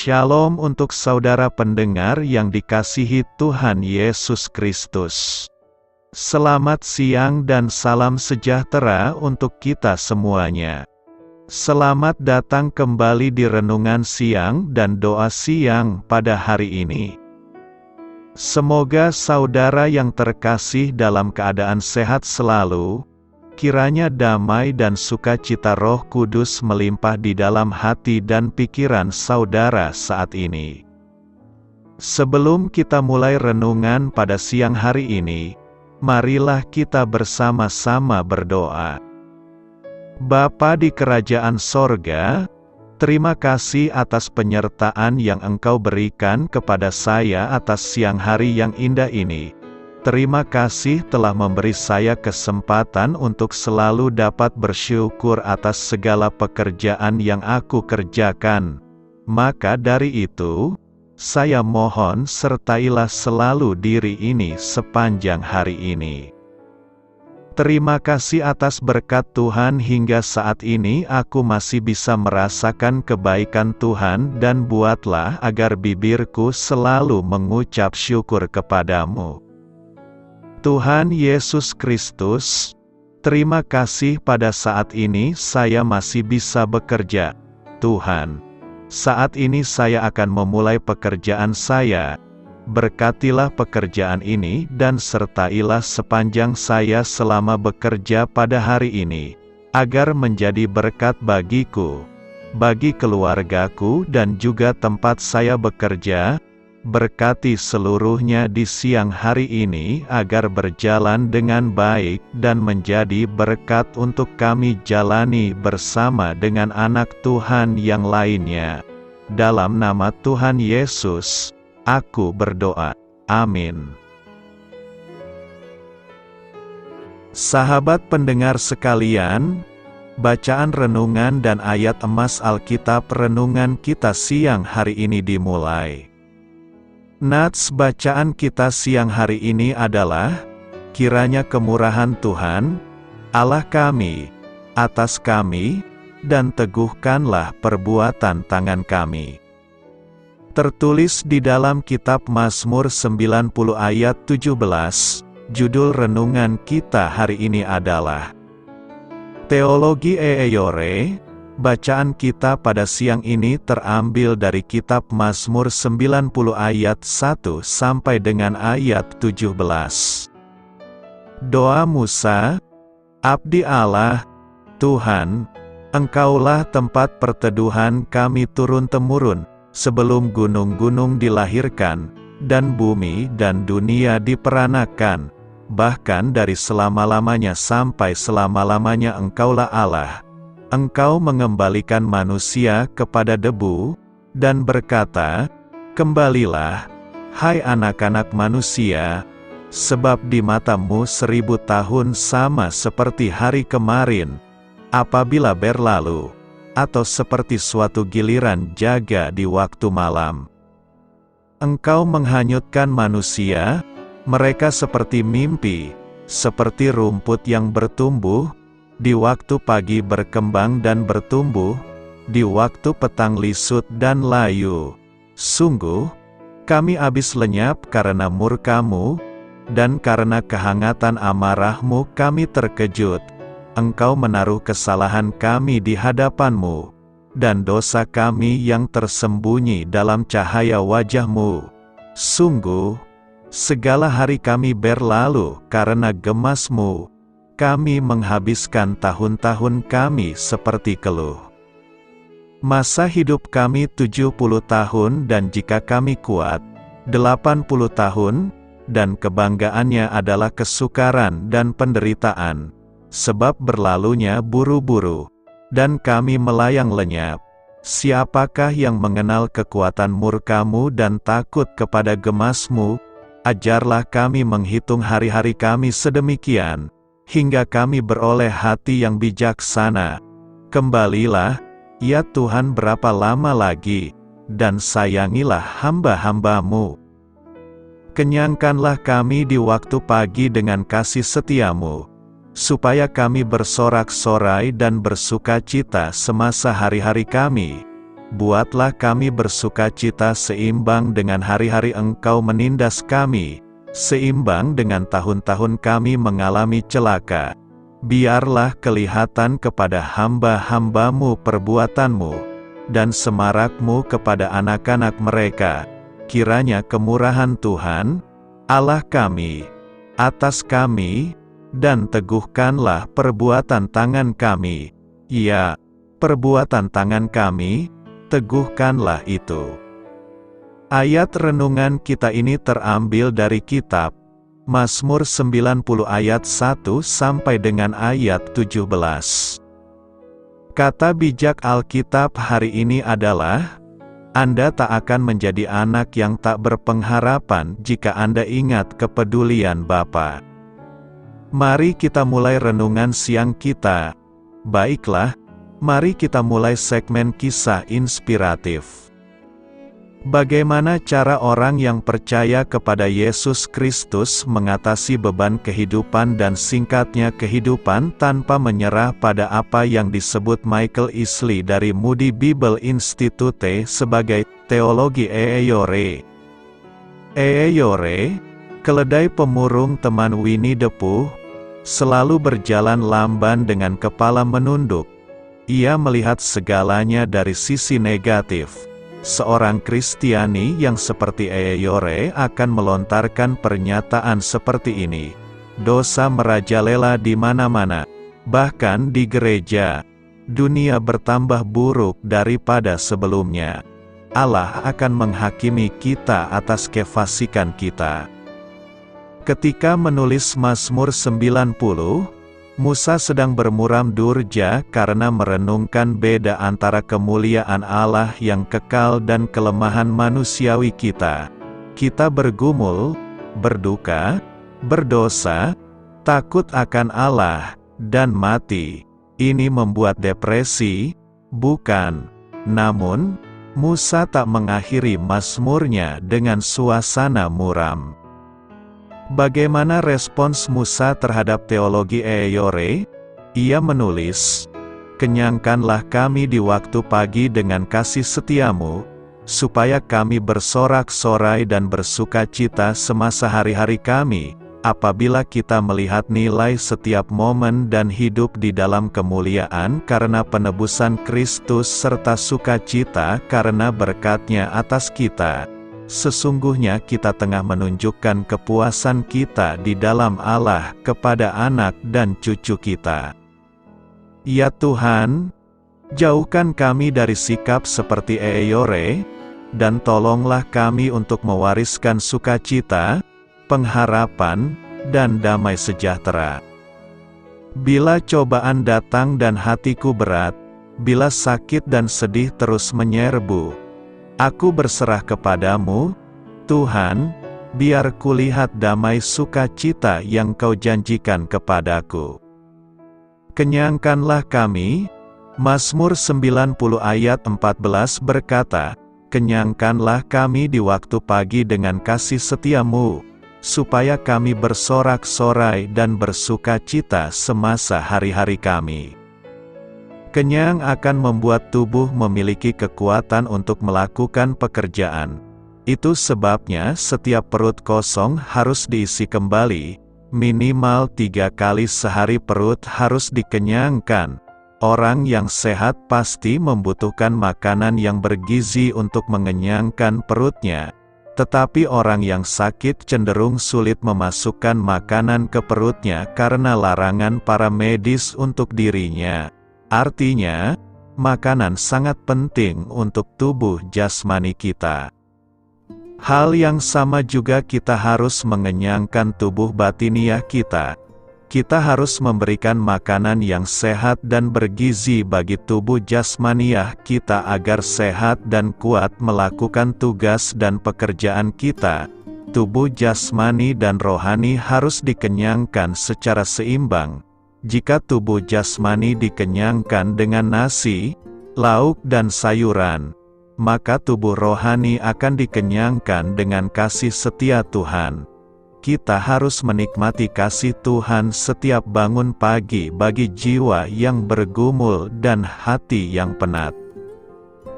Shalom untuk saudara pendengar yang dikasihi Tuhan Yesus Kristus. Selamat siang dan salam sejahtera untuk kita semuanya. Selamat datang kembali di renungan siang dan doa siang pada hari ini. Semoga saudara yang terkasih dalam keadaan sehat selalu. Kiranya damai dan sukacita Roh Kudus melimpah di dalam hati dan pikiran saudara saat ini. Sebelum kita mulai renungan pada siang hari ini, marilah kita bersama-sama berdoa. Bapa di kerajaan sorga, terima kasih atas penyertaan yang Engkau berikan kepada saya atas siang hari yang indah ini. Terima kasih telah memberi saya kesempatan untuk selalu dapat bersyukur atas segala pekerjaan yang aku kerjakan. Maka dari itu, saya mohon sertailah selalu diri ini sepanjang hari ini. Terima kasih atas berkat Tuhan hingga saat ini aku masih bisa merasakan kebaikan Tuhan dan buatlah agar bibirku selalu mengucap syukur kepadamu. Tuhan Yesus Kristus, terima kasih pada saat ini saya masih bisa bekerja. Tuhan, saat ini saya akan memulai pekerjaan saya. Berkatilah pekerjaan ini dan sertailah sepanjang saya selama bekerja pada hari ini, agar menjadi berkat bagiku, bagi keluargaku dan juga tempat saya bekerja. Berkati seluruhnya di siang hari ini agar berjalan dengan baik dan menjadi berkat untuk kami jalani bersama dengan anak Tuhan yang lainnya. Dalam nama Tuhan Yesus, aku berdoa. Amin. Sahabat pendengar sekalian, bacaan renungan dan ayat emas Alkitab renungan kita siang hari ini dimulai. Nats bacaan kita siang hari ini adalah, kiranya kemurahan Tuhan, Allah kami, atas kami, dan teguhkanlah perbuatan tangan kami. Tertulis di dalam kitab Mazmur 90 ayat 17, judul renungan kita hari ini adalah Teologi Eeyore. Bacaan kita pada siang ini terambil dari kitab Mazmur 90 ayat 1 sampai dengan ayat 17. Doa Musa, Abdi Allah, Tuhan, Engkaulah tempat perteduhan kami turun-temurun, sebelum gunung-gunung dilahirkan, dan bumi dan dunia diperanakan, bahkan dari selama-lamanya sampai selama-lamanya Engkaulah Allah. Engkau mengembalikan manusia kepada debu, dan berkata, kembalilah, hai anak-anak manusia, sebab di matamu 1000 tahun sama seperti hari kemarin, apabila berlalu, atau seperti suatu giliran jaga di waktu malam. Engkau menghanyutkan manusia, mereka seperti mimpi, seperti rumput yang bertumbuh, di waktu pagi berkembang dan bertumbuh, di waktu petang lisut dan layu. Sungguh, kami habis lenyap karena murka-Mu, dan karena kehangatan amarah-Mu kami terkejut. Engkau menaruh kesalahan kami di hadapan-Mu, dan dosa kami yang tersembunyi dalam cahaya wajah-Mu. Sungguh, segala hari kami berlalu karena gemas-Mu. Kami menghabiskan tahun-tahun kami seperti keluh. Masa hidup kami 70 tahun dan jika kami kuat, 80 tahun, dan kebanggaannya adalah kesukaran dan penderitaan, sebab berlalunya buru-buru, dan kami melayang lenyap. Siapakah yang mengenal kekuatan murka-Mu dan takut kepada gemas-Mu? Ajarlah kami menghitung hari-hari kami sedemikian, hingga kami beroleh hati yang bijaksana. Kembalilah, ya Tuhan, berapa lama lagi, dan sayangilah hamba-hamba-Mu. Kenyangkanlah kami di waktu pagi dengan kasih setia-Mu, supaya kami bersorak-sorai dan bersukacita semasa hari-hari kami. buatlah kami bersukacita seimbang dengan hari-hari Engkau menindas kami, seimbang dengan tahun-tahun kami mengalami celaka. Biarlah kelihatan kepada hamba-hamba-Mu perbuatan-Mu, dan semarak-Mu kepada anak-anak mereka. Kiranya kemurahan Tuhan, Allah kami, atas kami, dan teguhkanlah perbuatan tangan kami. Ya, perbuatan tangan kami, teguhkanlah itu. Ayat renungan kita ini terambil dari kitab Mazmur 90 ayat 1 sampai dengan ayat 17. Kata bijak Alkitab hari ini adalah, Anda tak akan menjadi anak yang tak berpengharapan jika Anda ingat kepedulian Bapa. Mari kita mulai renungan siang kita. Baiklah, mari kita mulai segmen kisah inspiratif. Bagaimana cara orang yang percaya kepada Yesus Kristus mengatasi beban kehidupan dan singkatnya kehidupan tanpa menyerah pada apa yang disebut Michael Easley dari Moody Bible Institute sebagai teologi Eeyore. Eeyore, keledai pemurung teman Winnie the Pooh, selalu berjalan lamban dengan kepala menunduk. Ia melihat segalanya dari sisi negatif. Seorang Kristiani yang seperti Eeyore akan melontarkan pernyataan seperti ini. Dosa merajalela di mana-mana, bahkan di gereja. Dunia bertambah buruk daripada sebelumnya. Allah akan menghakimi kita atas kefasikan kita. Ketika menulis Mazmur 90, Musa sedang bermuram durja karena merenungkan beda antara kemuliaan Allah yang kekal dan kelemahan manusiawi kita. Kita bergumul, berduka, berdosa, takut akan Allah, dan mati. Ini membuat depresi, bukan? Namun, Musa tak mengakhiri mazmurnya dengan suasana muram. Bagaimana respons Musa terhadap teologi Eeyore? Ia menulis, "Kenyangkanlah kami di waktu pagi dengan kasih setiamu, supaya kami bersorak-sorai dan bersukacita semasa hari-hari kami, apabila kita melihat nilai setiap momen dan hidup di dalam kemuliaan karena penebusan Kristus serta sukacita karena berkat-Nya atas kita. Sesungguhnya kita tengah menunjukkan kepuasan kita di dalam Allah kepada anak dan cucu kita. Ya Tuhan, jauhkan kami dari sikap seperti Eeyore, dan tolonglah kami untuk mewariskan sukacita, pengharapan, dan damai sejahtera. Bila cobaan datang dan hatiku berat, bila sakit dan sedih terus menyerbu, aku berserah kepadamu, Tuhan, biar kulihat damai sukacita yang Kau janjikan kepadaku. Kenyangkanlah kami. Mazmur 90 ayat 14 berkata, "Kenyangkanlah kami di waktu pagi dengan kasih setiamu, supaya kami bersorak-sorai dan bersukacita semasa hari-hari kami." Kenyang akan membuat tubuh memiliki kekuatan untuk melakukan pekerjaan. Itu sebabnya setiap perut kosong harus diisi kembali, minimal 3 kali sehari perut harus dikenyangkan. Orang yang sehat pasti membutuhkan makanan yang bergizi untuk mengenyangkan perutnya. Tetapi orang yang sakit cenderung sulit memasukkan makanan ke perutnya karena larangan para medis untuk dirinya. Artinya, makanan sangat penting untuk tubuh jasmani kita. Hal yang sama juga kita harus mengenyangkan tubuh batiniah kita. Kita harus memberikan makanan yang sehat dan bergizi bagi tubuh jasmaniah kita agar sehat dan kuat melakukan tugas dan pekerjaan kita. Tubuh jasmani dan rohani harus dikenyangkan secara seimbang. Jika tubuh jasmani dikenyangkan dengan nasi, lauk dan sayuran, maka tubuh rohani akan dikenyangkan dengan kasih setia Tuhan. Kita harus menikmati kasih Tuhan setiap bangun pagi bagi jiwa yang bergumul dan hati yang penat.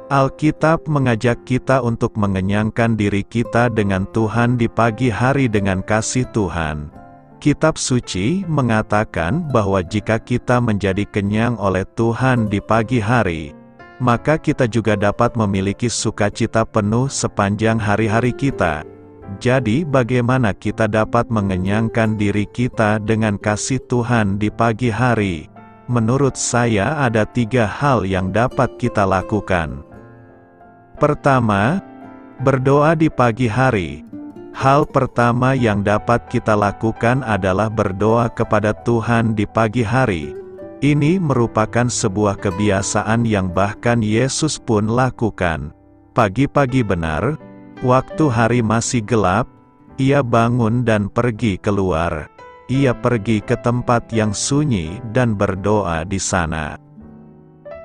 Alkitab mengajak kita untuk mengenyangkan diri kita dengan Tuhan di pagi hari dengan kasih Tuhan. Kitab suci mengatakan bahwa jika kita menjadi kenyang oleh Tuhan di pagi hari, maka kita juga dapat memiliki sukacita penuh sepanjang hari-hari kita. Jadi bagaimana kita dapat mengenyangkan diri kita dengan kasih Tuhan di pagi hari? Menurut saya ada 3 hal yang dapat kita lakukan. Pertama, berdoa di pagi hari. Hal pertama yang dapat kita lakukan adalah berdoa kepada Tuhan di pagi hari. Ini merupakan sebuah kebiasaan yang bahkan Yesus pun lakukan. Pagi-pagi benar, waktu hari masih gelap, ia bangun dan pergi keluar. Ia pergi ke tempat yang sunyi dan berdoa di sana.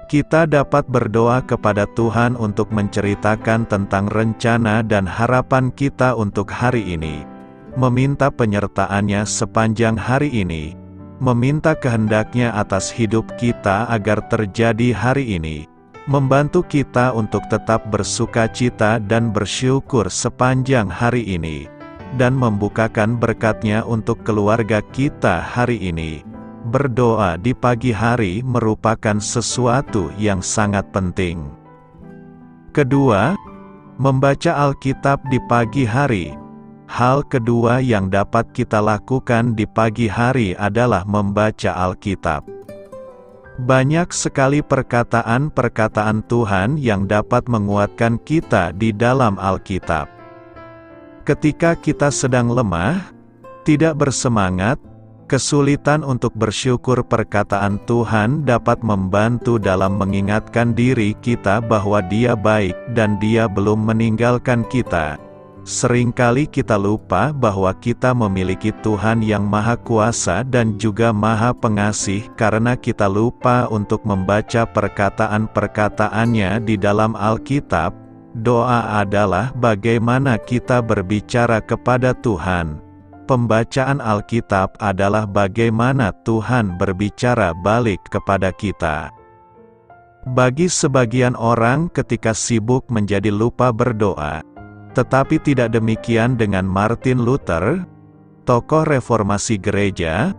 Kita dapat berdoa kepada Tuhan untuk menceritakan tentang rencana dan harapan kita untuk hari ini, meminta penyertaan-Nya sepanjang hari ini, meminta kehendak-Nya atas hidup kita agar terjadi hari ini, membantu kita untuk tetap bersukacita dan bersyukur sepanjang hari ini, dan membukakan berkat-Nya untuk keluarga kita hari ini. Berdoa di pagi hari merupakan sesuatu yang sangat penting. Kedua, membaca Alkitab di pagi hari. Hal kedua yang dapat kita lakukan di pagi hari adalah membaca Alkitab. Banyak sekali perkataan-perkataan Tuhan yang dapat menguatkan kita di dalam Alkitab. Ketika kita sedang lemah, tidak bersemangat, kesulitan untuk bersyukur, perkataan Tuhan dapat membantu dalam mengingatkan diri kita bahwa Dia baik dan Dia belum meninggalkan kita. Seringkali kita lupa bahwa kita memiliki Tuhan yang Maha Kuasa dan juga Maha Pengasih karena kita lupa untuk membaca perkataan-perkataannya di dalam Alkitab. Doa adalah bagaimana kita berbicara kepada Tuhan. Pembacaan Alkitab adalah bagaimana Tuhan berbicara balik kepada kita. Bagi sebagian orang ketika sibuk menjadi lupa berdoa. Tetapi tidak demikian dengan Martin Luther, tokoh reformasi gereja.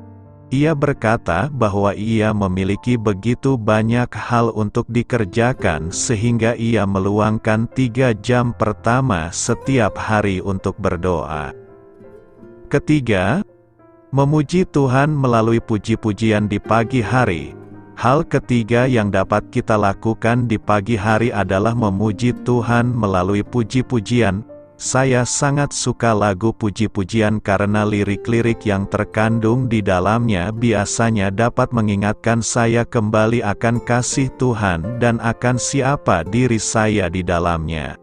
Ia berkata bahwa ia memiliki begitu banyak hal untuk dikerjakan sehingga ia meluangkan 3 jam pertama setiap hari untuk berdoa. Ketiga, memuji Tuhan melalui puji-pujian di pagi hari. Hal ketiga yang dapat kita lakukan di pagi hari adalah memuji Tuhan melalui puji-pujian. Saya sangat suka lagu puji-pujian karena lirik-lirik yang terkandung di dalamnya biasanya dapat mengingatkan saya kembali akan kasih Tuhan dan akan siapa diri saya di dalamnya.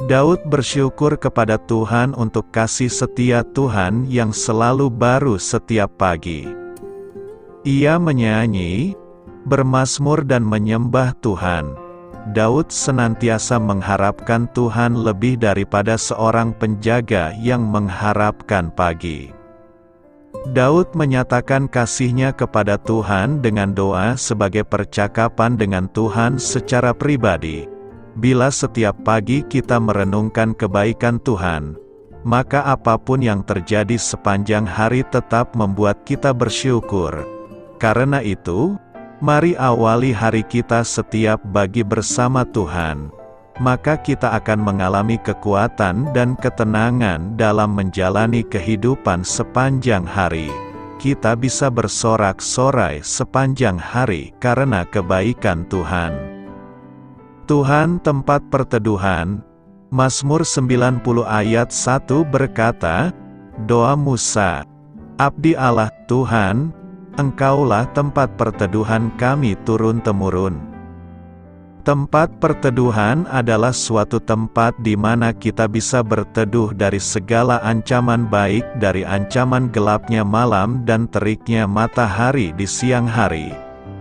Daud bersyukur kepada Tuhan untuk kasih setia Tuhan yang selalu baru setiap pagi. Ia menyanyi, bermazmur dan menyembah Tuhan. Daud senantiasa mengharapkan Tuhan lebih daripada seorang penjaga yang mengharapkan pagi. Daud menyatakan kasihnya kepada Tuhan dengan doa sebagai percakapan dengan Tuhan secara pribadi. Bila setiap pagi kita merenungkan kebaikan Tuhan, maka apapun yang terjadi sepanjang hari tetap membuat kita bersyukur. Karena itu, mari awali hari kita setiap pagi bersama Tuhan. Maka kita akan mengalami kekuatan dan ketenangan dalam menjalani kehidupan sepanjang hari. Kita bisa bersorak-sorai sepanjang hari karena kebaikan Tuhan. Tuhan tempat perteduhan. Mazmur 90 ayat 1 berkata, doa Musa, Abdi Allah Tuhan, Engkaulah tempat perteduhan kami turun-temurun. Tempat perteduhan adalah suatu tempat di mana kita bisa berteduh dari segala ancaman, baik dari ancaman gelapnya malam dan teriknya matahari di siang hari.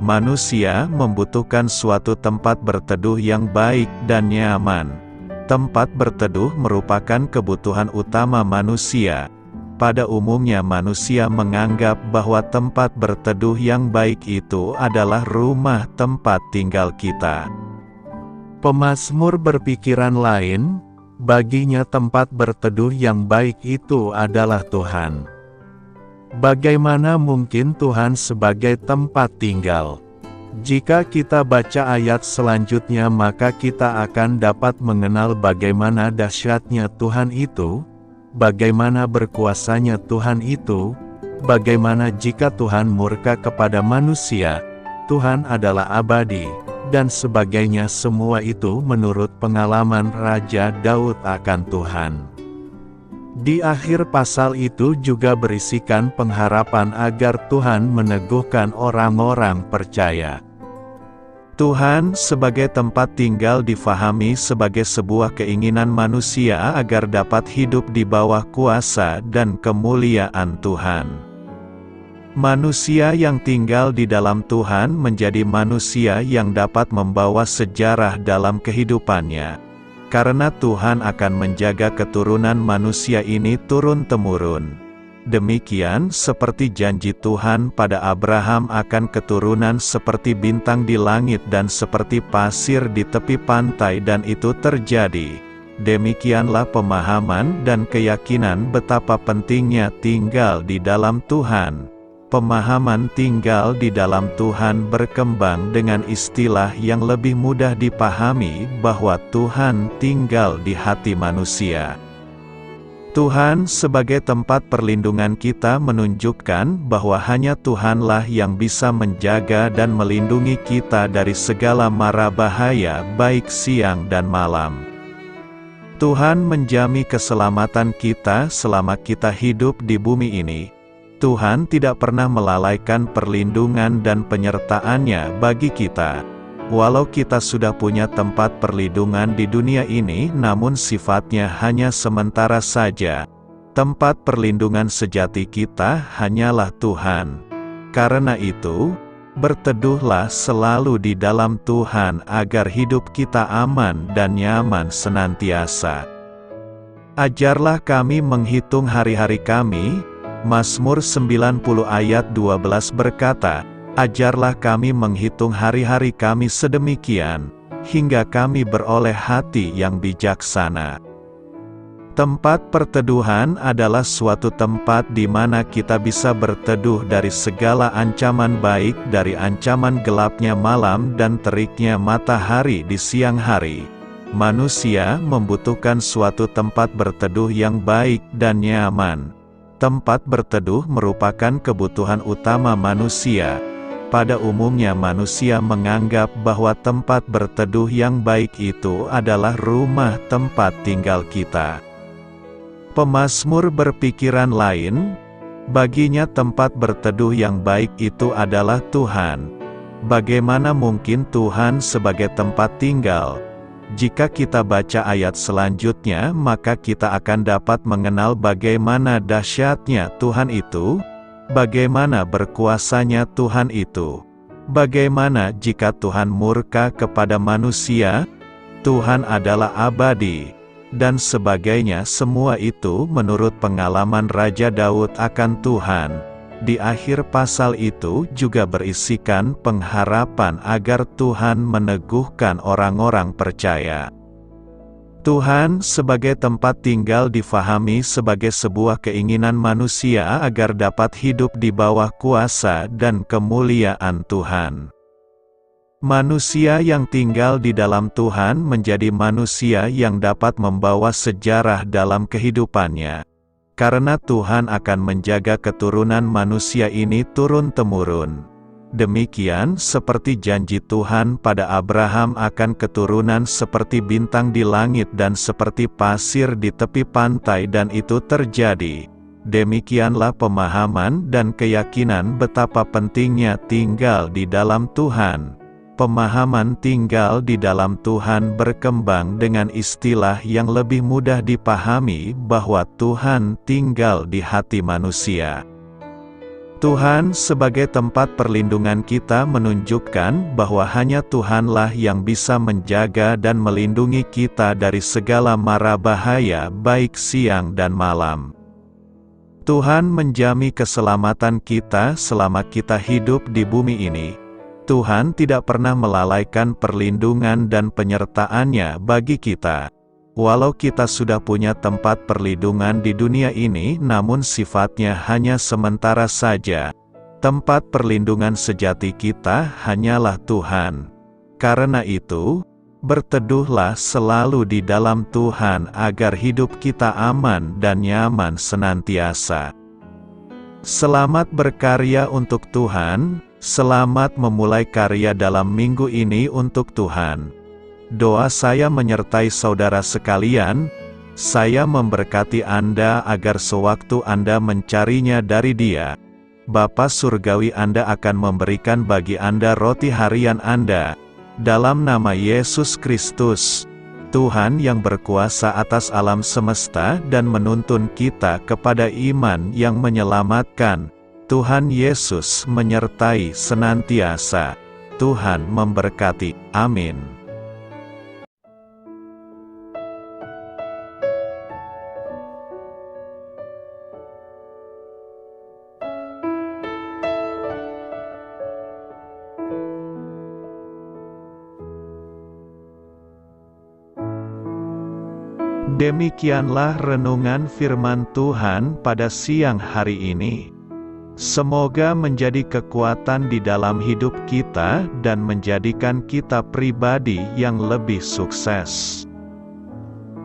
Manusia membutuhkan suatu tempat berteduh yang baik dan nyaman. Tempat berteduh merupakan kebutuhan utama manusia. Pada umumnya manusia menganggap bahwa tempat berteduh yang baik itu adalah rumah tempat tinggal kita. Pemazmur berpikiran lain, baginya tempat berteduh yang baik itu adalah Tuhan. Bagaimana mungkin Tuhan sebagai tempat tinggal? Jika kita baca ayat selanjutnya maka kita akan dapat mengenal bagaimana dahsyatnya Tuhan itu, bagaimana berkuasanya Tuhan itu, bagaimana jika Tuhan murka kepada manusia, Tuhan adalah abadi, dan sebagainya. Semua itu menurut pengalaman Raja Daud akan Tuhan. Di akhir pasal itu juga berisikan pengharapan agar Tuhan meneguhkan orang-orang percaya. Tuhan sebagai tempat tinggal difahami sebagai sebuah keinginan manusia agar dapat hidup di bawah kuasa dan kemuliaan Tuhan. Manusia yang tinggal di dalam Tuhan menjadi manusia yang dapat membawa sejarah dalam kehidupannya. Karena Tuhan akan menjaga keturunan manusia ini turun-temurun. Demikian seperti janji Tuhan pada Abraham akan keturunan seperti bintang di langit dan seperti pasir di tepi pantai, dan itu terjadi. Demikianlah pemahaman dan keyakinan betapa pentingnya tinggal di dalam Tuhan. Pemahaman tinggal di dalam Tuhan berkembang dengan istilah yang lebih mudah dipahami bahwa Tuhan tinggal di hati manusia. Tuhan sebagai tempat perlindungan kita menunjukkan bahwa hanya Tuhanlah yang bisa menjaga dan melindungi kita dari segala mara bahaya baik siang dan malam. Tuhan menjamin keselamatan kita selama kita hidup di bumi ini. Tuhan tidak pernah melalaikan perlindungan dan penyertaannya bagi kita. Walau kita sudah punya tempat perlindungan di dunia ini, namun sifatnya hanya sementara saja. Tempat perlindungan sejati kita hanyalah Tuhan. Karena itu, berteduhlah selalu di dalam Tuhan agar hidup kita aman dan nyaman senantiasa. Ajarlah kami menghitung hari-hari kami. Mazmur 90 ayat 12 berkata, ajarlah kami menghitung hari-hari kami sedemikian, hingga kami beroleh hati yang bijaksana. Tempat perteduhan adalah suatu tempat di mana kita bisa berteduh dari segala ancaman baik dari ancaman gelapnya malam dan teriknya matahari di siang hari. Manusia membutuhkan suatu tempat berteduh yang baik dan nyaman. Tempat berteduh merupakan kebutuhan utama manusia. Pada umumnya manusia menganggap bahwa tempat berteduh yang baik itu adalah rumah tempat tinggal kita. Pemazmur berpikiran lain, baginya tempat berteduh yang baik itu adalah Tuhan. Bagaimana mungkin Tuhan sebagai tempat tinggal? Jika kita baca ayat selanjutnya maka kita akan dapat mengenal bagaimana dahsyatnya Tuhan itu, bagaimana berkuasanya Tuhan itu, bagaimana jika Tuhan murka kepada manusia, Tuhan adalah abadi, dan sebagainya. Semua itu menurut pengalaman Raja Daud akan Tuhan. Di akhir pasal itu juga berisikan pengharapan agar Tuhan meneguhkan orang-orang percaya. Tuhan sebagai tempat tinggal difahami sebagai sebuah keinginan manusia agar dapat hidup di bawah kuasa dan kemuliaan Tuhan. Manusia yang tinggal di dalam Tuhan menjadi manusia yang dapat membawa sejarah dalam kehidupannya. Karena Tuhan akan menjaga keturunan manusia ini turun-temurun. Demikian seperti janji Tuhan pada Abraham akan keturunan seperti bintang di langit dan seperti pasir di tepi pantai, dan itu terjadi. Demikianlah pemahaman dan keyakinan betapa pentingnya tinggal di dalam Tuhan. Pemahaman tinggal di dalam Tuhan berkembang dengan istilah yang lebih mudah dipahami bahwa Tuhan tinggal di hati manusia. Tuhan sebagai tempat perlindungan kita menunjukkan bahwa hanya Tuhanlah yang bisa menjaga dan melindungi kita dari segala mara bahaya baik siang dan malam. Tuhan menjamin keselamatan kita selama kita hidup di bumi ini. Tuhan tidak pernah melalaikan perlindungan dan penyertaan-Nya bagi kita. Walau kita sudah punya tempat perlindungan di dunia ini, namun sifatnya hanya sementara saja. Tempat perlindungan sejati kita hanyalah Tuhan. Karena itu, berteduhlah selalu di dalam Tuhan agar hidup kita aman dan nyaman senantiasa. Selamat berkarya untuk Tuhan, selamat memulai karya dalam minggu ini untuk Tuhan. Doa saya menyertai saudara sekalian, saya memberkati Anda agar sewaktu Anda mencarinya dari Dia, Bapa Surgawi Anda akan memberikan bagi Anda roti harian Anda. Dalam nama Yesus Kristus, Tuhan yang berkuasa atas alam semesta dan menuntun kita kepada iman yang menyelamatkan, Tuhan Yesus menyertai senantiasa. Tuhan memberkati. Amin. Demikianlah renungan firman Tuhan pada siang hari ini. Semoga menjadi kekuatan di dalam hidup kita dan menjadikan kita pribadi yang lebih sukses.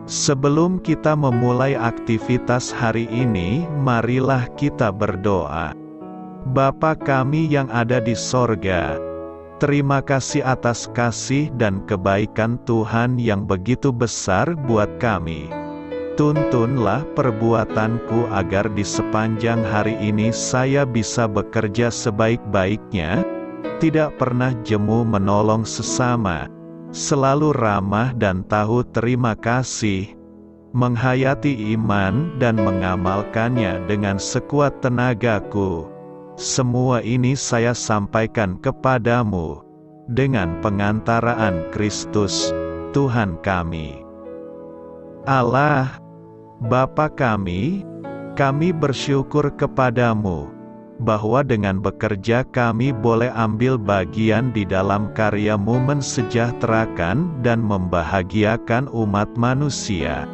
Sebelum kita memulai aktivitas hari ini, marilah kita berdoa. Bapa kami yang ada di sorga, terima kasih atas kasih dan kebaikan Tuhan yang begitu besar buat kami. Tuntunlah perbuatanku agar di sepanjang hari ini saya bisa bekerja sebaik-baiknya, tidak pernah jemu menolong sesama, selalu ramah dan tahu terima kasih, menghayati iman dan mengamalkannya dengan sekuat tenagaku. Semua ini saya sampaikan kepadamu, dengan pengantaraan Kristus, Tuhan kami. Allah, Bapa kami bersyukur kepadamu, bahwa dengan bekerja kami boleh ambil bagian di dalam karya-Mu mensejahterakan dan membahagiakan umat manusia.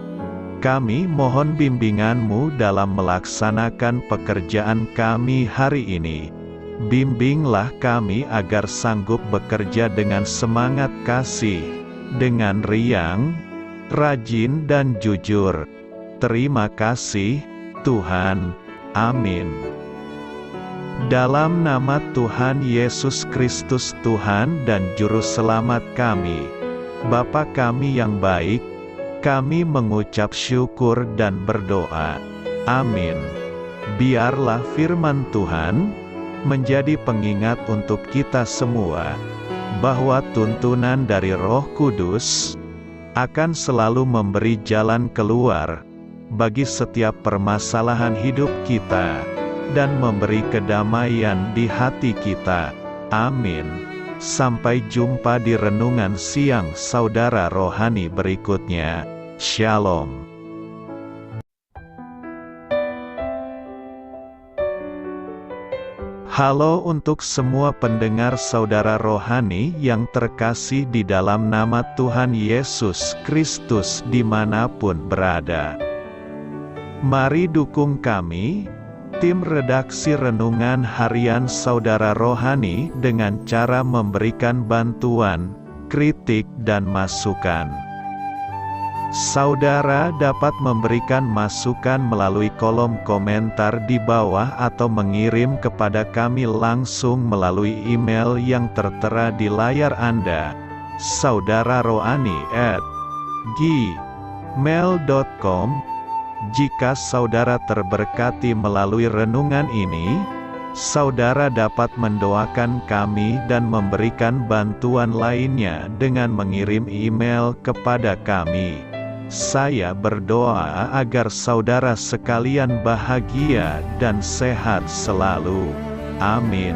Kami mohon bimbingan-Mu dalam melaksanakan pekerjaan kami hari ini. Bimbinglah kami agar sanggup bekerja dengan semangat kasih, dengan riang, rajin dan jujur. Terima kasih, Tuhan. Amin. Dalam nama Tuhan Yesus Kristus Tuhan dan Juru Selamat kami, Bapa kami yang baik, kami mengucap syukur dan berdoa. Amin. Biarlah firman Tuhan menjadi pengingat untuk kita semua, bahwa tuntunan dari Roh Kudus akan selalu memberi jalan keluar bagi setiap permasalahan hidup kita, dan memberi kedamaian di hati kita. Amin. Sampai jumpa di renungan siang saudara rohani berikutnya. Shalom. Halo untuk semua pendengar saudara rohani yang terkasih di dalam nama Tuhan Yesus Kristus dimanapun berada. Mari dukung kami, tim redaksi Renungan Harian Saudara Rohani dengan cara memberikan bantuan, kritik dan masukan. Saudara dapat memberikan masukan melalui kolom komentar di bawah atau mengirim kepada kami langsung melalui email yang tertera di layar Anda, saudararohani@gmail.com. Jika saudara terberkati melalui renungan ini, saudara dapat mendoakan kami dan memberikan bantuan lainnya dengan mengirim email kepada kami. Saya berdoa agar saudara sekalian bahagia dan sehat selalu. Amin.